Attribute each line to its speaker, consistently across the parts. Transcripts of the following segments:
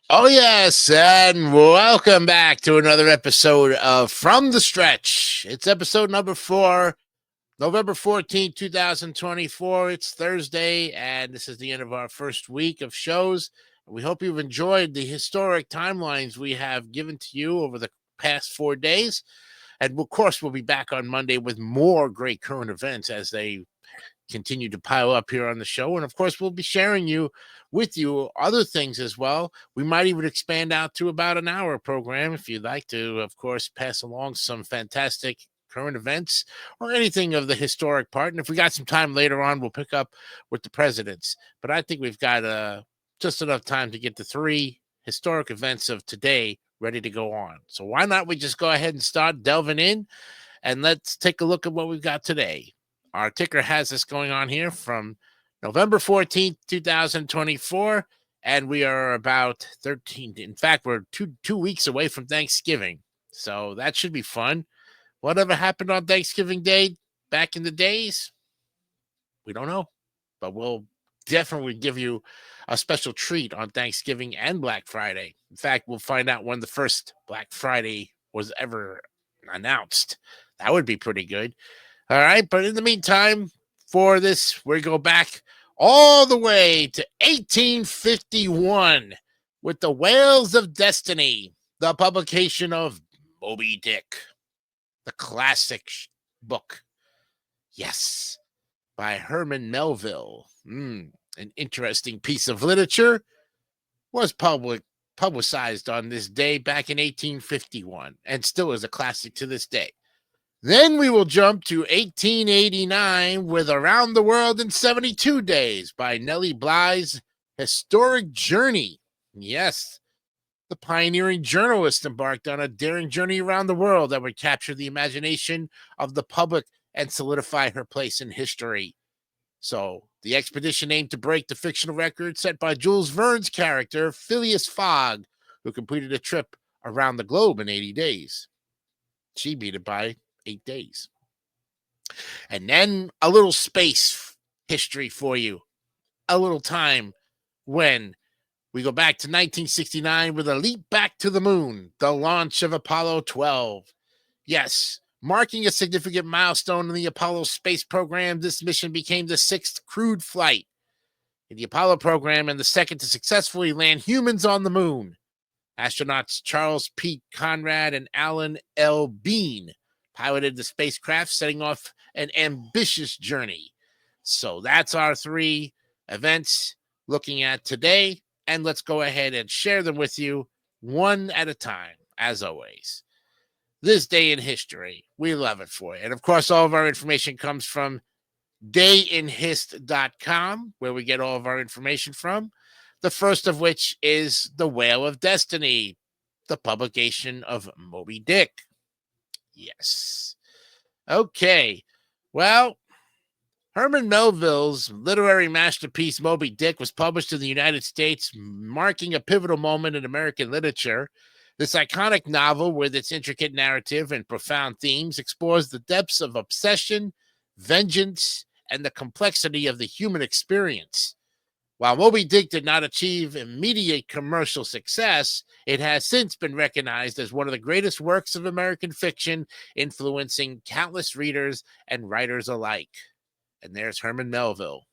Speaker 1: Oh, yes, and welcome back to another episode of From the Stretch. It's episode number 4, November 14th, 2024. It's Thursday, and this is the end of our first week of shows. We hope you've enjoyed the historic timelines we have given to you over the past 4 days. And of course, we'll be back on Monday with more great current events as they continue to pile up here on the show. And of course, we'll be sharing with you other things as well. We might even expand out to about an hour program if you'd like to, of course, pass along some fantastic current events or anything of the historic part. And if we got some time later on, we'll pick up with the presidents. But I think we've got just enough time to get the 3 historic events of today ready to go on. So why not we just go ahead and start delving in, and let's take a look at what we've got today. Our ticker has us going on here from November 14th, 2024, and we are about 13. In fact, we're two weeks away from Thanksgiving, so that should be fun. Whatever happened on Thanksgiving Day back in the days, we don't know, but we'll definitely give you a special treat on Thanksgiving and Black Friday. In fact, we'll find out when the first Black Friday was ever announced. That would be pretty good. All right, but in the meantime, for this, we go back all the way to 1851 with the Whales of Destiny, the publication of Moby Dick, the classic book. Yes, by Herman Melville. An interesting piece of literature. Was publicized on this day back in 1851 and still is a classic to this day. Then we will jump to 1889 with Around the World in 72 Days by Nellie Bly's Historic Journey. Yes, the pioneering journalist embarked on a daring journey around the world that would capture the imagination of the public and solidify her place in history. So, the expedition aimed to break the fictional record set by Jules Verne's character, Phileas Fogg, who completed a trip around the globe in 80 days. She beat it by 8 days. And then a little space history for you. A little time when we go back to 1969 with a leap back to the moon, the launch of Apollo 12. Yes, marking a significant milestone in the Apollo space program, this mission became the 6th crewed flight in the Apollo program and the second to successfully land humans on the moon. Astronauts Charles P. Conrad and Alan L. Bean piloted the spacecraft, setting off an ambitious journey. So that's our 3 events looking at today, and let's go ahead and share them with you one at a time, as always. This day in history, we love it for you. And of course, all of our information comes from dayinhist.com, where we get all of our information from. The first of which is The Whale of Destiny, the publication of Moby Dick. Yes. Okay. Well, Herman Melville's literary masterpiece, Moby Dick, was published in the United States, marking a pivotal moment in American literature. This iconic novel, with its intricate narrative and profound themes, explores the depths of obsession, vengeance, and the complexity of the human experience. While Moby Dick did not achieve immediate commercial success, it has since been recognized as one of the greatest works of American fiction, influencing countless readers and writers alike. And there's Herman Melville.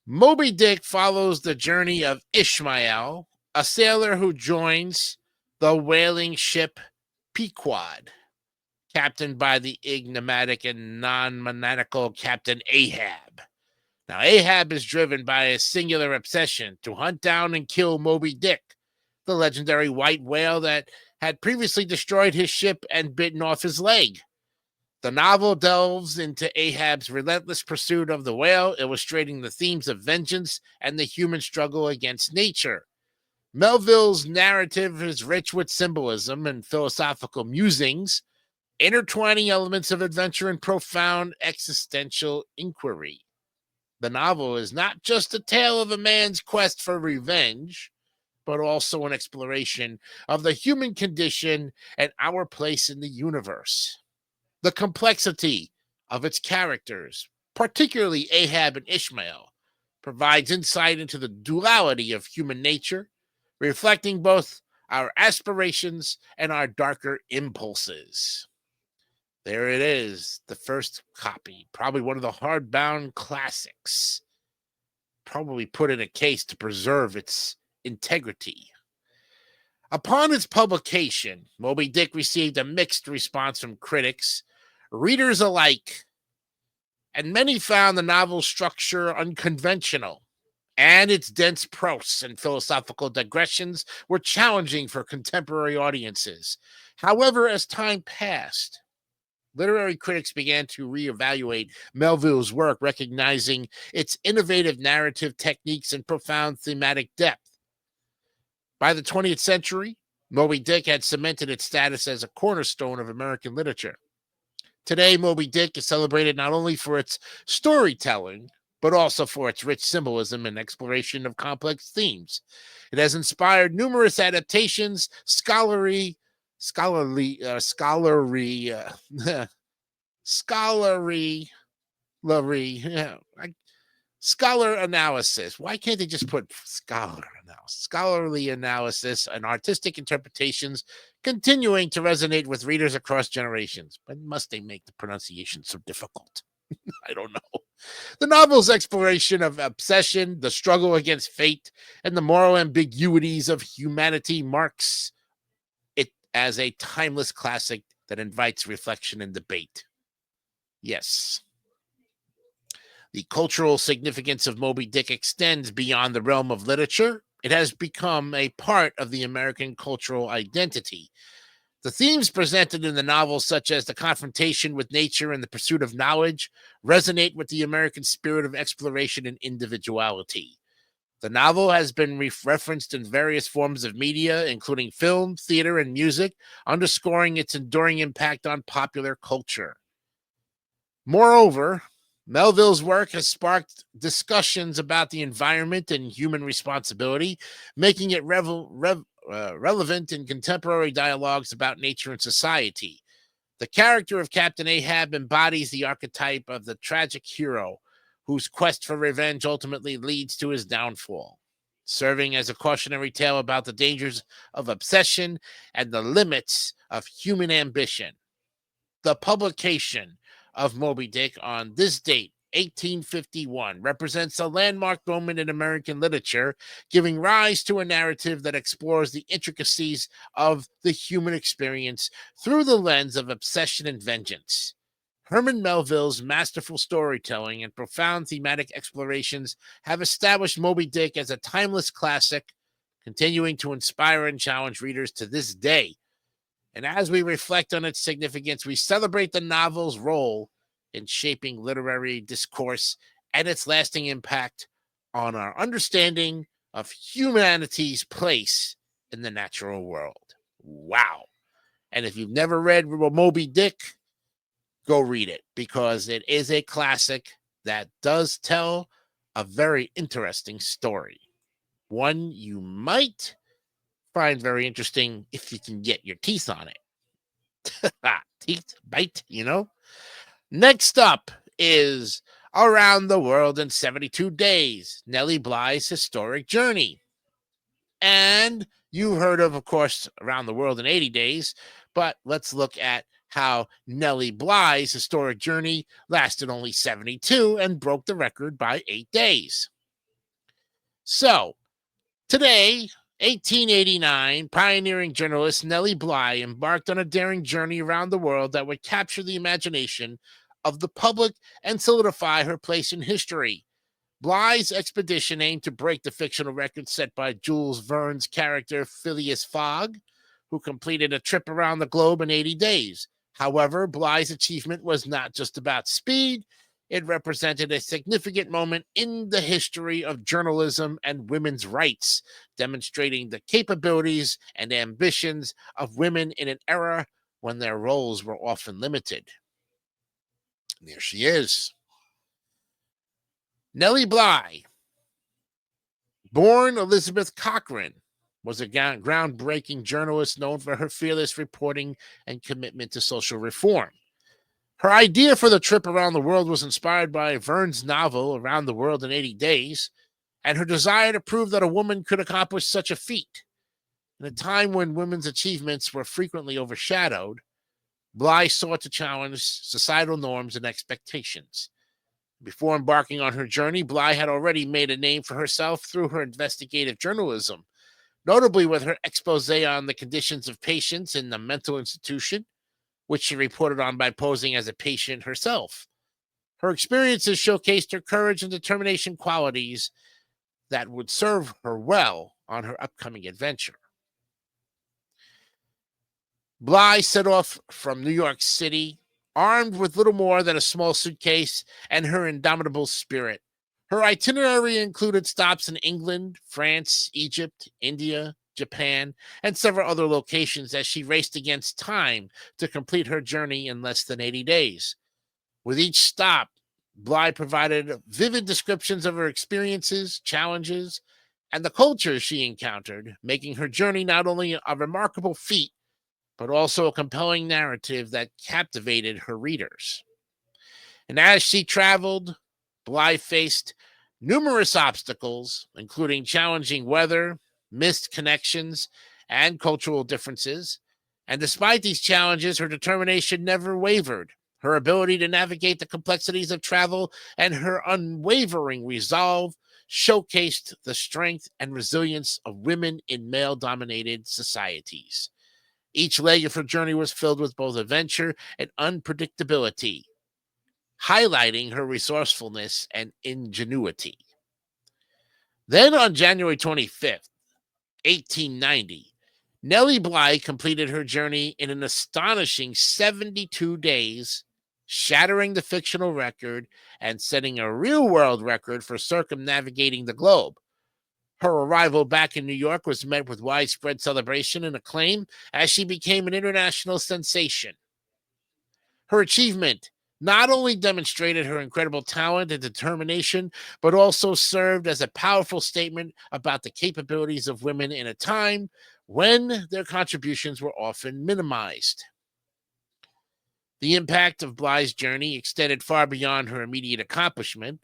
Speaker 1: Moby Dick follows the journey of Ishmael, a sailor who joins the whaling ship Pequod, captained by the enigmatic and non-maniacal Captain Ahab. Now, Ahab is driven by a singular obsession to hunt down and kill Moby Dick, the legendary white whale that had previously destroyed his ship and bitten off his leg. The novel delves into Ahab's relentless pursuit of the whale, illustrating the themes of vengeance and the human struggle against nature. Melville's narrative is rich with symbolism and philosophical musings, intertwining elements of adventure and profound existential inquiry. The novel is not just a tale of a man's quest for revenge, but also an exploration of the human condition and our place in the universe. The complexity of its characters, particularly Ahab and Ishmael, provides insight into the duality of human nature, reflecting both our aspirations and our darker impulses. There it is, the first copy, probably one of the hardbound classics, probably put in a case to preserve its integrity. Upon its publication, Moby Dick received a mixed response from critics, readers alike, and many found the novel's structure unconventional, and its dense prose and philosophical digressions were challenging for contemporary audiences. However, as time passed, literary critics began to reevaluate Melville's work, recognizing its innovative narrative techniques and profound thematic depth. By the 20th century, Moby Dick had cemented its status as a cornerstone of American literature. Today, Moby Dick is celebrated not only for its storytelling, but also for its rich symbolism and exploration of complex themes. It has inspired numerous adaptations, scholarly scholar analysis. Why can't they just put scholarly analysis and artistic interpretations continuing to resonate with readers across generations? But must they make the pronunciation so difficult? I don't know. The novel's exploration of obsession, the struggle against fate, and the moral ambiguities of humanity marks it as a timeless classic that invites reflection and debate. Yes. The cultural significance of Moby Dick extends beyond the realm of literature. It has become a part of the American cultural identity. The themes presented in the novel, such as the confrontation with nature and the pursuit of knowledge, resonate with the American spirit of exploration and individuality. The novel has been referenced in various forms of media, including film, theater, and music, underscoring its enduring impact on popular culture. Moreover, Melville's work has sparked discussions about the environment and human responsibility, making it relevant in contemporary dialogues about nature and society. The character of Captain Ahab embodies the archetype of the tragic hero whose quest for revenge ultimately leads to his downfall, serving as a cautionary tale about the dangers of obsession and the limits of human ambition. The publication of Moby Dick on this date, 1851, represents a landmark moment in American literature, giving rise to a narrative that explores the intricacies of the human experience through the lens of obsession and vengeance. Herman Melville's masterful storytelling and profound thematic explorations have established Moby Dick as a timeless classic, continuing to inspire and challenge readers to this day. And as we reflect on its significance, we celebrate the novel's role in shaping literary discourse and its lasting impact on our understanding of humanity's place in the natural world. Wow. And if you've never read Moby Dick, go read it, because it is a classic that does tell a very interesting story. One you might find very interesting if you can get your teeth on it. Teeth bite, you know? Next up is Around the World in 72 Days, Nellie Bly's Historic Journey. And you heard of course, Around the World in 80 Days, but let's look at how Nellie Bly's historic journey lasted only 72 and broke the record by 8 days. So, today, 1889, pioneering journalist Nellie Bly embarked on a daring journey around the world that would capture the imagination of the public and solidify her place in history. Bly's expedition aimed to break the fictional record set by Jules Verne's character Phileas Fogg, who completed a trip around the globe in 80 days. However, Bly's achievement was not just about speed. It represented a significant moment in the history of journalism and women's rights, demonstrating the capabilities and ambitions of women in an era when their roles were often limited. And there she is. Nellie Bly, born Elizabeth Cochran, was a groundbreaking journalist known for her fearless reporting and commitment to social reform. Her idea for the trip around the world was inspired by Verne's novel, Around the World in 80 Days, and her desire to prove that a woman could accomplish such a feat. In a time when women's achievements were frequently overshadowed, Bly sought to challenge societal norms and expectations. Before embarking on her journey, Bly had already made a name for herself through her investigative journalism, notably with her expose on the conditions of patients in the mental institution, which she reported on by posing as a patient herself. Her experiences showcased her courage and determination qualities that would serve her well on her upcoming adventure. Bly set off from New York City, armed with little more than a small suitcase and her indomitable spirit. Her itinerary included stops in England, France, Egypt, India, Japan, and several other locations as she raced against time to complete her journey in less than 80 days. With each stop, Bly provided vivid descriptions of her experiences, challenges, and the cultures she encountered, making her journey not only a remarkable feat, but also a compelling narrative that captivated her readers. And as she traveled, Bly faced numerous obstacles, including challenging weather, missed connections, and cultural differences. And despite these challenges, her determination never wavered. Her ability to navigate the complexities of travel and her unwavering resolve showcased the strength and resilience of women in male dominated societies. Each leg of her journey was filled with both adventure and unpredictability, highlighting her resourcefulness and ingenuity. Then on January 25th, 1890, Nellie Bly completed her journey in an astonishing 72 days, shattering the fictional record and setting a real world record for circumnavigating the globe. Her arrival back in New York was met with widespread celebration and acclaim as she became an international sensation. Her achievement not only demonstrated her incredible talent and determination, but also served as a powerful statement about the capabilities of women in a time when their contributions were often minimized. The impact of Bly's journey extended far beyond her immediate accomplishment.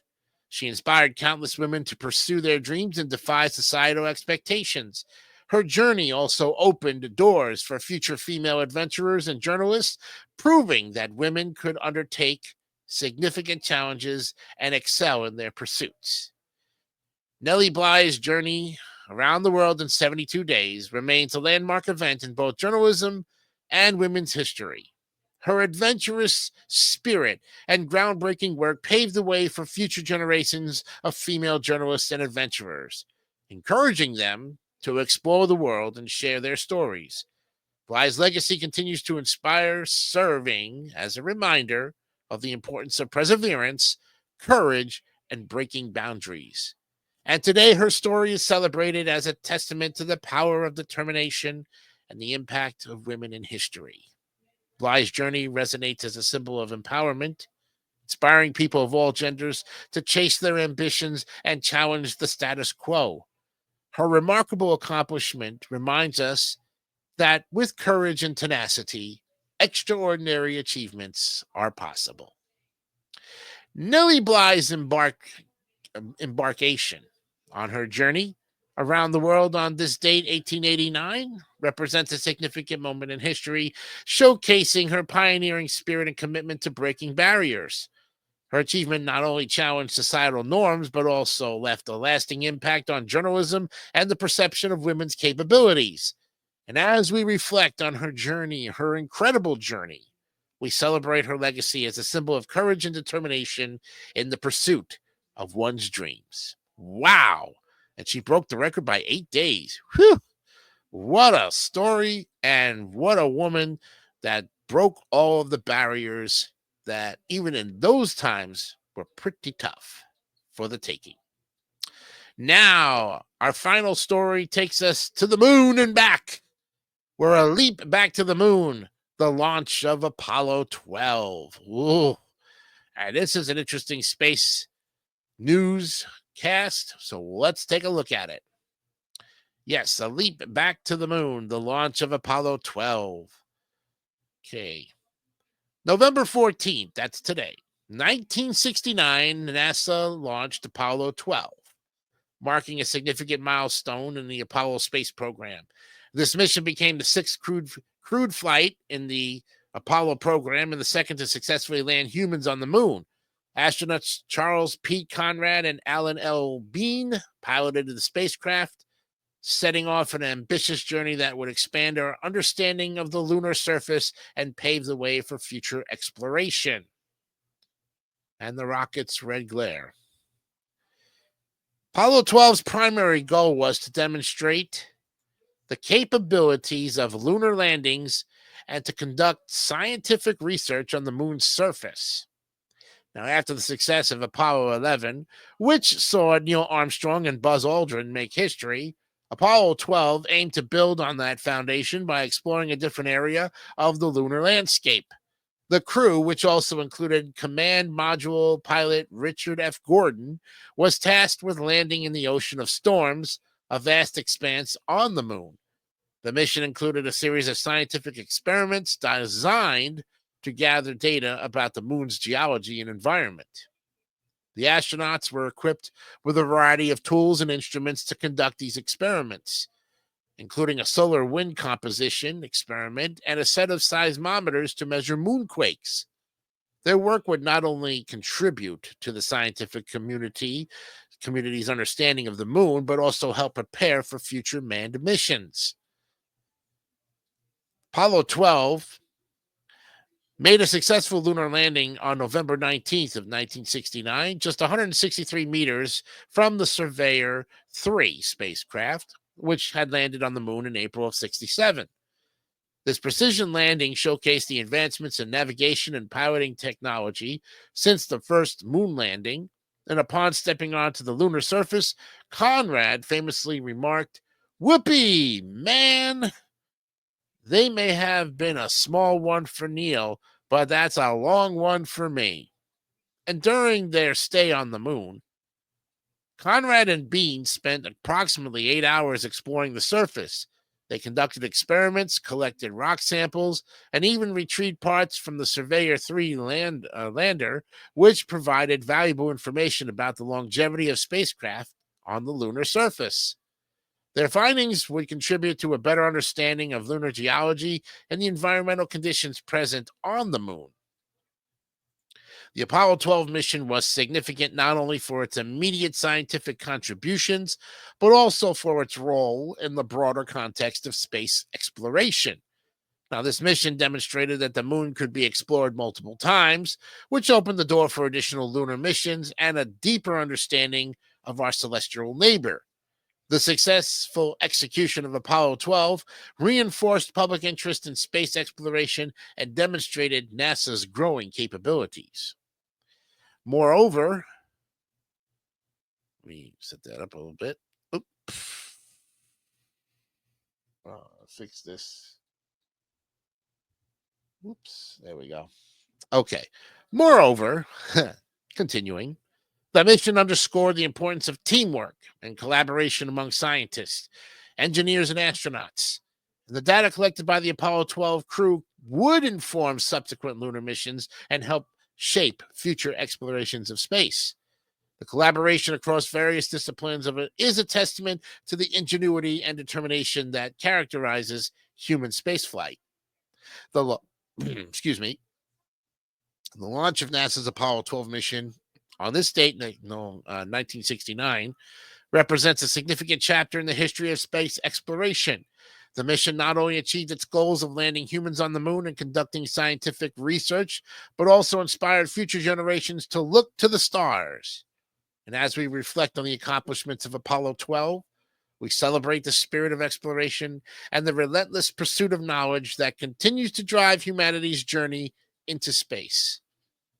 Speaker 1: She inspired countless women to pursue their dreams and defy societal expectations. Her journey also opened doors for future female adventurers and journalists, proving that women could undertake significant challenges and excel in their pursuits. Nellie Bly's journey around the world in 72 days remains a landmark event in both journalism and women's history. Her adventurous spirit and groundbreaking work paved the way for future generations of female journalists and adventurers, encouraging them to explore the world and share their stories. Bly's legacy continues to inspire, serving as a reminder of the importance of perseverance, courage, and breaking boundaries. And today, her story is celebrated as a testament to the power of determination and the impact of women in history. Bly's journey resonates as a symbol of empowerment, inspiring people of all genders to chase their ambitions and challenge the status quo. Her remarkable accomplishment reminds us that with courage and tenacity, extraordinary achievements are possible. Nellie Bly's embarkation on her journey around the world on this date, 1889, represents a significant moment in history, showcasing her pioneering spirit and commitment to breaking barriers. Her achievement not only challenged societal norms, but also left a lasting impact on journalism and the perception of women's capabilities. And as we reflect on her journey, her incredible journey, we celebrate her legacy as a symbol of courage and determination in the pursuit of one's dreams. Wow. And she broke the record by 8 days. Whew. What a story, and what a woman that broke all of the barriers that even in those times were pretty tough for the taking. Now, our final story takes us to the moon and back. We're a leap back to the moon, the launch of Apollo 12. Ooh. And this is an interesting space news cast, so let's take a look at it. Yes, a leap back to the moon, the launch of Apollo 12. Okay. November 14th, that's today. 1969, NASA launched Apollo 12, marking a significant milestone in the Apollo space program. This mission became the sixth crewed flight in the Apollo program and the second to successfully land humans on the moon. Astronauts Charles P. Conrad and Alan L. Bean piloted the spacecraft, setting off an ambitious journey that would expand our understanding of the lunar surface and pave the way for future exploration. And the rocket's red glare. Apollo 12's primary goal was to demonstrate the capabilities of lunar landings and to conduct scientific research on the moon's surface. Now, after the success of Apollo 11, which saw Neil Armstrong and Buzz Aldrin make history, Apollo 12 aimed to build on that foundation by exploring a different area of the lunar landscape. The crew, which also included Command Module pilot Richard F. Gordon, was tasked with landing in the Ocean of Storms, a vast expanse on the moon. The mission included a series of scientific experiments designed to gather data about the moon's geology and environment. The astronauts were equipped with a variety of tools and instruments to conduct these experiments, including a solar wind composition experiment and a set of seismometers to measure moonquakes. Their work would not only contribute to the scientific community's understanding of the moon, but also help prepare for future manned missions. Apollo 12 made a successful lunar landing on November 19th of 1969, just 163 meters from the Surveyor 3 spacecraft, which had landed on the moon in April of 67. This precision landing showcased the advancements in navigation and piloting technology since the first moon landing, and upon stepping onto the lunar surface, Conrad famously remarked, "Whoopee, man! They may have been a small one for Neil, but that's a long one for me." And during their stay on the moon, Conrad and Bean spent approximately 8 hours exploring the surface. They conducted experiments, collected rock samples, and even retrieved parts from the Surveyor 3 lander, which provided valuable information about the longevity of spacecraft on the lunar surface. Their findings would contribute to a better understanding of lunar geology and the environmental conditions present on the moon. The Apollo 12 mission was significant not only for its immediate scientific contributions, but also for its role in the broader context of space exploration. Now, this mission demonstrated that the moon could be explored multiple times, which opened the door for additional lunar missions and a deeper understanding of our celestial neighbor. The successful execution of Apollo 12 reinforced public interest in space exploration and demonstrated NASA's growing capabilities. Moreover, let me set that up a little bit. Fix this. Oops, there we go. Okay. Moreover, continuing, the mission underscored the importance of teamwork and collaboration among scientists, engineers, and astronauts. The data collected by the Apollo 12 crew would inform subsequent lunar missions and help shape future explorations of space. The collaboration across various disciplines of it is a testament to the ingenuity and determination that characterizes human spaceflight. Excuse me. The launch of NASA's Apollo 12 mission on this date, 1969, represents a significant chapter in the history of space exploration. The mission not only achieved its goals of landing humans on the moon and conducting scientific research, but also inspired future generations to look to the stars. And as we reflect on the accomplishments of Apollo 12, we celebrate the spirit of exploration and the relentless pursuit of knowledge that continues to drive humanity's journey into space.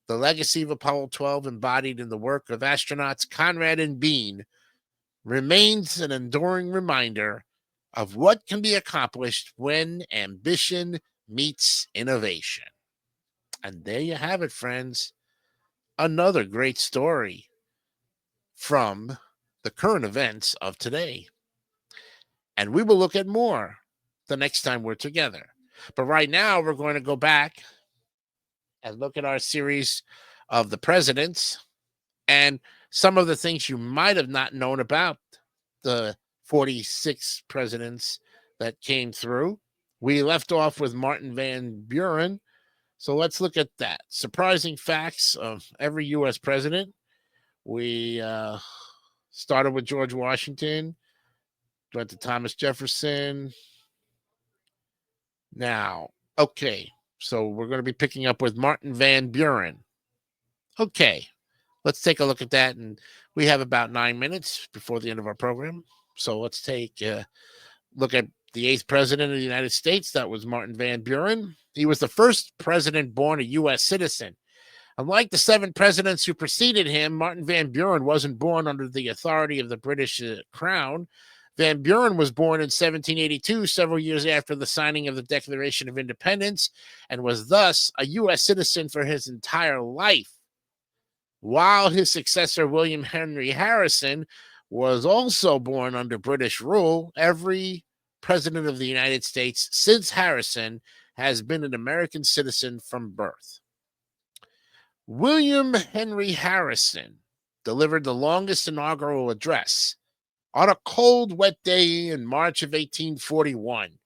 Speaker 1: The legacy of Apollo 12, embodied in the work of astronauts Conrad and Bean, remains an enduring reminder of what can be accomplished when ambition meets innovation. And there you have it, friends. Another great story from the current events of today. And we will look at more the next time we're together. But right now, we're going to go back and look at our series of the presidents and some of the things you might have not known about the 46 presidents that came through. We left off with Martin Van Buren. So let's look at that. Surprising facts of every U.S. president. We started with George Washington, went to Thomas Jefferson. Now, okay, so we're going to be picking up with Martin Van Buren. Okay, let's take a look at that. And we have about 9 minutes before the end of our program. So let's take a look at the 8th president of the United States. That was Martin Van Buren. He was the first president born a U.S. citizen. Unlike the 7 presidents who preceded him, Martin Van Buren wasn't born under the authority of the British Crown. Van Buren was born in 1782, several years after the signing of the Declaration of Independence, and was thus a U.S. citizen for his entire life. While his successor, William Henry Harrison, was also born under British rule, every president of the United States since Harrison has been an American citizen from birth. William Henry Harrison delivered the longest inaugural address. On a cold, wet day in March of 1841,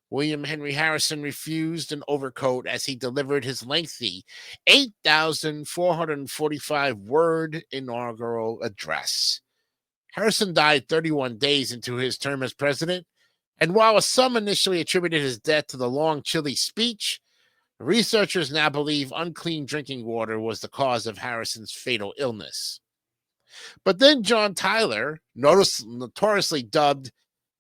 Speaker 1: William Henry Harrison refused an overcoat as he delivered his lengthy 8,445-word inaugural address. Harrison died 31 days into his term as president, and while some initially attributed his death to the long, chilly speech, researchers now believe unclean drinking water was the cause of Harrison's fatal illness. But then John Tyler, notoriously dubbed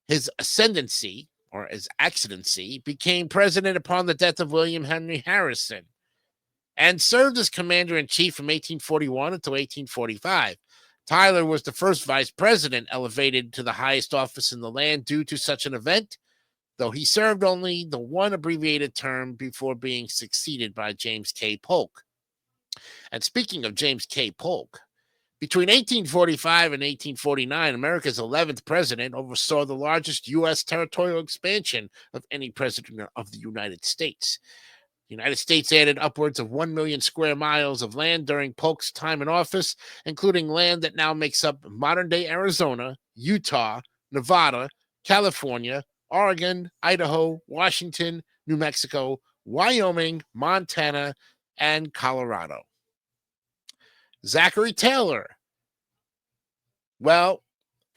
Speaker 1: his ascendancy, or his accidency, became president upon the death of William Henry Harrison and served as commander-in-chief from 1841 until 1845. Tyler was the first vice president elevated to the highest office in the land due to such an event, though he served only the one abbreviated term before being succeeded by James K. Polk. And speaking of James K. Polk, between 1845 and 1849, America's 11th president oversaw the largest U.S. territorial expansion of any president of the United States. The United States added upwards of 1 million square miles of land during Polk's time in office, including land that now makes up modern-day Arizona, Utah, Nevada, California, Oregon, Idaho, Washington, New Mexico, Wyoming, Montana, and Colorado. Zachary Taylor. Well,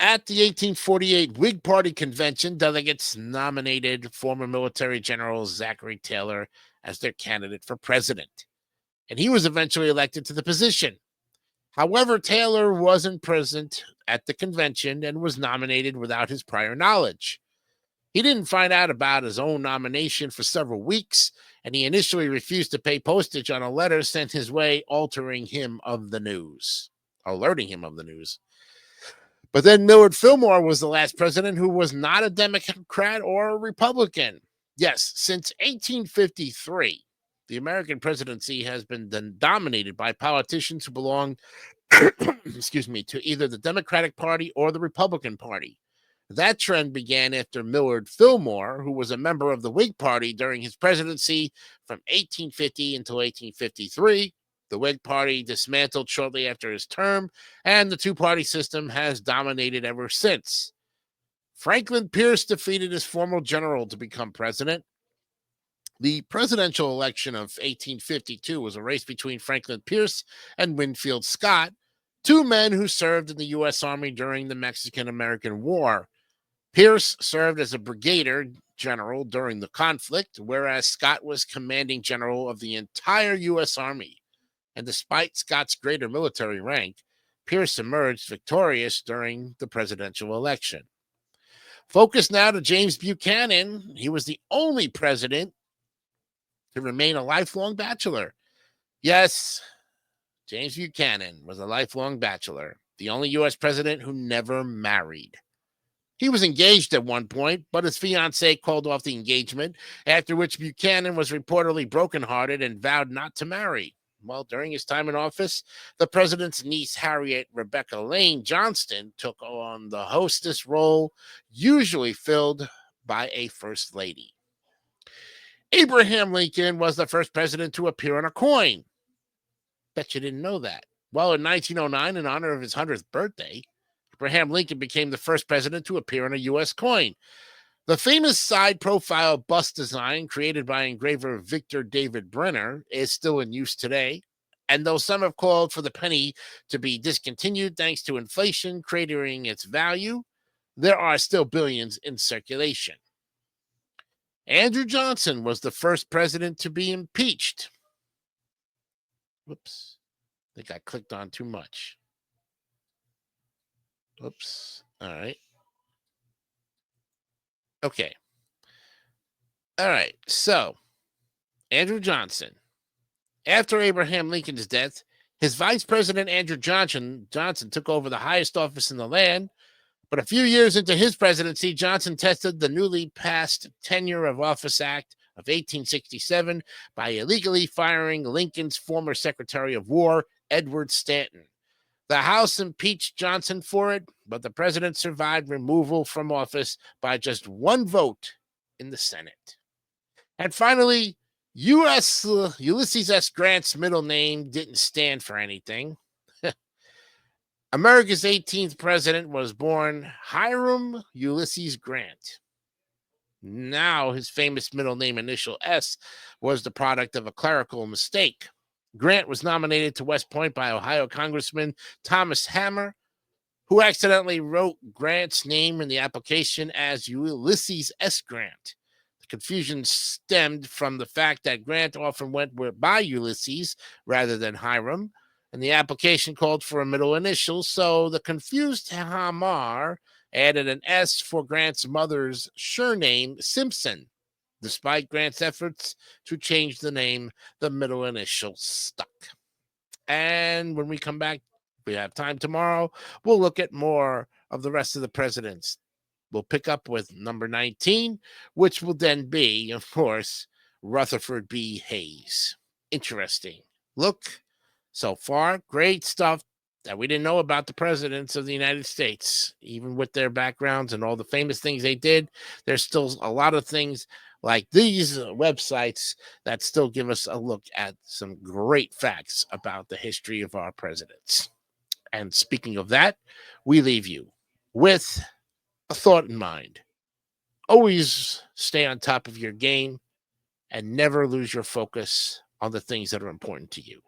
Speaker 1: at the 1848 Whig Party convention, delegates nominated former military General Zachary Taylor as their candidate for president, and he was eventually elected to the position. However, Taylor wasn't present at the convention and was nominated without his prior knowledge. He didn't find out about his own nomination for several weeks, and he initially refused to pay postage on a letter sent his way, alerting him of the news. But then Millard Fillmore was the last president who was not a Democrat or a Republican. Yes, since 1853, the American presidency has been dominated by politicians who belong, to either the Democratic Party or the Republican Party. That trend began after Millard Fillmore, who was a member of the Whig Party during his presidency from 1850 until 1853. The Whig Party dismantled shortly after his term, and the two-party system has dominated ever since. Franklin Pierce defeated his former general to become president. The presidential election of 1852 was a race between Franklin Pierce and Winfield Scott, two men who served in the U.S. Army during the Mexican-American War. Pierce served as a brigadier general during the conflict, whereas Scott was commanding general of the entire U.S. Army. And despite Scott's greater military rank, Pierce emerged victorious during the presidential election. Focus now to James Buchanan. He was the only president to remain a lifelong bachelor. Yes, James Buchanan was a lifelong bachelor, the only U.S. president who never married. He was engaged at one point, but his fiancée called off the engagement, after which Buchanan was reportedly brokenhearted and vowed not to marry. Well, during his time in office, the president's niece, Harriet Rebecca Lane Johnston, took on the hostess role, usually filled by a first lady. Abraham Lincoln was the first president to appear on a coin. Bet you didn't know that. Well, in 1909, in honor of his 100th birthday, Abraham Lincoln became the first president to appear on a U.S. coin. The famous side profile bust design created by engraver Victor David Brenner is still in use today. And though some have called for the penny to be discontinued thanks to inflation cratering its value, there are still billions in circulation. Andrew Johnson was the first president to be impeached. Whoops. I think I clicked on too much. Whoops. All right. Okay. All right. So, Andrew Johnson. After Abraham Lincoln's death, his vice president, Andrew Johnson, took over the highest office in the land. But a few years into his presidency, Johnson tested the newly passed Tenure of Office Act of 1867 by illegally firing Lincoln's former Secretary of War, Edward Stanton. The House impeached Johnson for it, but the president survived removal from office by just one vote in the Senate. And finally, Ulysses S. Grant's middle name didn't stand for anything. America's 18th president was born Hiram Ulysses Grant. Now, his famous middle name initial S was the product of a clerical mistake. Grant was nominated to West Point by Ohio Congressman Thomas Hammer, who accidentally wrote Grant's name in the application as Ulysses S. Grant. The confusion stemmed from the fact that Grant often went by Ulysses rather than Hiram, and the application called for a middle initial, so the confused Hamar added an S for Grant's mother's surname, Simpson. Despite Grant's efforts to change the name, the middle initial stuck. And when we come back, we have time tomorrow, we'll look at more of the rest of the presidents. We'll pick up with number 19, which will then be, of course, Rutherford B. Hayes. Interesting. Look, so far, great stuff that we didn't know about the presidents of the United States. Even with their backgrounds and all the famous things they did, there's still a lot of things like these websites that still give us a look at some great facts about the history of our presidents. And speaking of that, we leave you with a thought in mind. Always stay on top of your game and never lose your focus on the things that are important to you.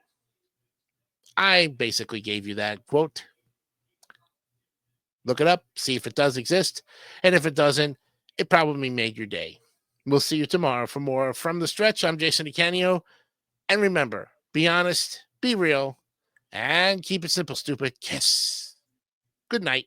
Speaker 1: I basically gave you that quote. Look it up, see if it does exist. And if it doesn't, it probably made your day. We'll see you tomorrow for more From the Stretch. I'm Jason DeCanio. And remember, be honest, be real, and keep it simple, stupid. Kiss. Good night.